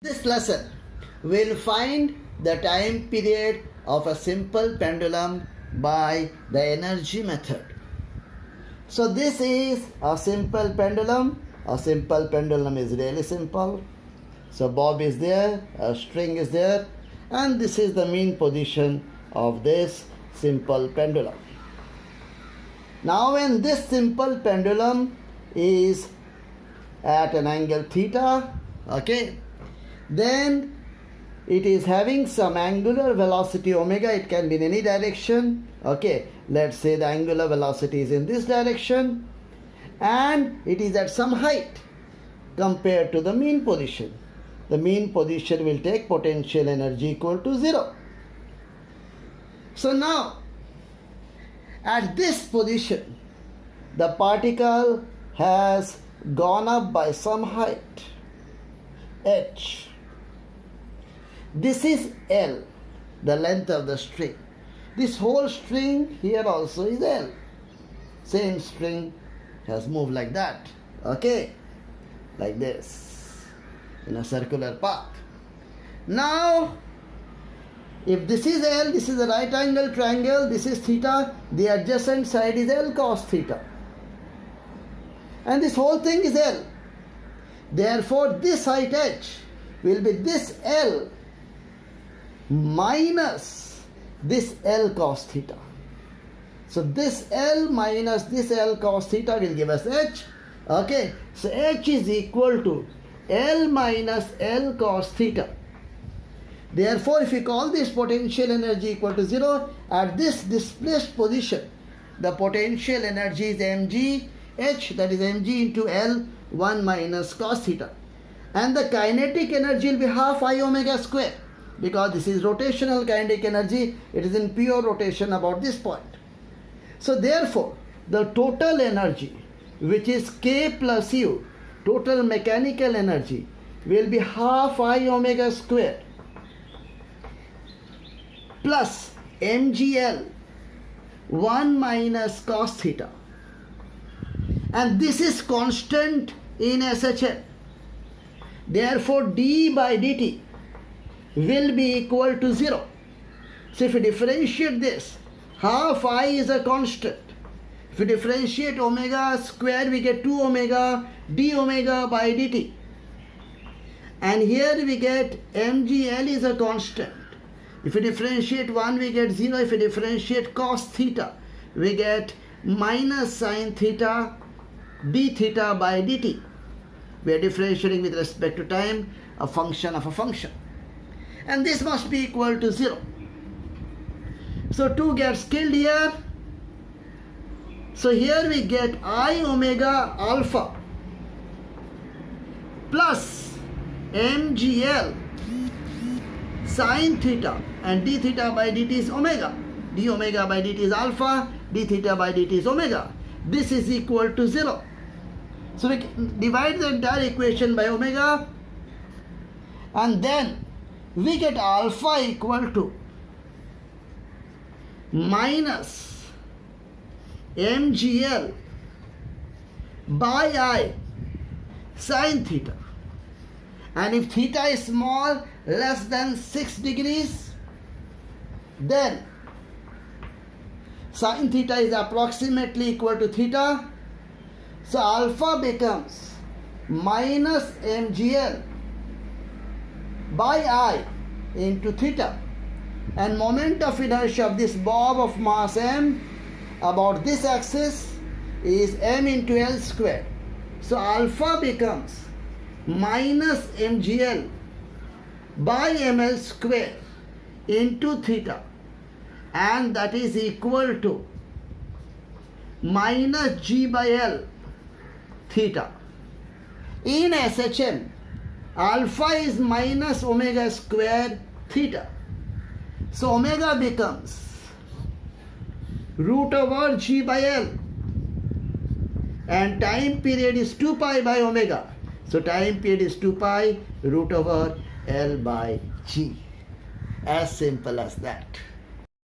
This lesson will find the time period of a simple pendulum by the energy method. So this is a simple pendulum. A simple pendulum is really simple. So bob is there, a string is there, and this is the mean position of this simple pendulum. Now when this simple pendulum is at an angle theta, okay, then it is having some angular velocity omega. It can be in any direction. Okay, let's say the angular velocity is in this direction, and it is at some height compared to the mean position. The mean position will take potential energy equal to 0. So now at this position the particle has gone up by some height h. This is L, the length of the string. This whole string here also is L. Same string has moved like that. Okay, like this, in a circular path. Now, if this is L, this is a right angle triangle, this is theta, the adjacent side is L cos theta. And this whole thing is L. Therefore, this height h will be this L minus this L cos theta. So this L minus this L cos theta will give us h. Okay, so h is equal to L minus L cos theta. Therefore, if we call this potential energy equal to 0, at this displaced position, the potential energy is mg h, that is mg into L 1 minus cos theta. And the kinetic energy will be half I omega square, because this is rotational kinetic energy. It is in pure rotation about this point. So therefore, the total energy, which is k plus u, total mechanical energy, will be half I omega square plus mgl 1 minus cos theta. And this is constant in SHM. Therefore, d by dt will be equal to 0. So if we differentiate this, half I is a constant. If we differentiate omega square, we get 2 omega d omega by dt. And here we get mgl is a constant. If we differentiate 1, we get 0. If we differentiate cos theta, we get minus sine theta d theta by dt. We are differentiating with respect to time a function of a function. And this must be equal to 0. So 2 gets killed here. So here we get I omega alpha plus mgl sine theta, and d theta by dt is omega. D omega by dt is alpha, d theta by dt is omega. This is equal to 0. So we divide the entire equation by omega, and then we get alpha equal to minus mgl by I sine theta. And if theta is small, less than 6 degrees, then sine theta is approximately equal to theta. So alpha becomes minus mgl by I into theta. And moment of inertia of this bob of mass m about this axis is m into L square. So alpha becomes minus mgl by ml square into theta, and that is equal to minus g by L theta. In SHM, alpha is minus omega square theta. So omega becomes root over g by L, and time period is 2 pi by omega. So time period is 2 pi root over L by g. As simple as that.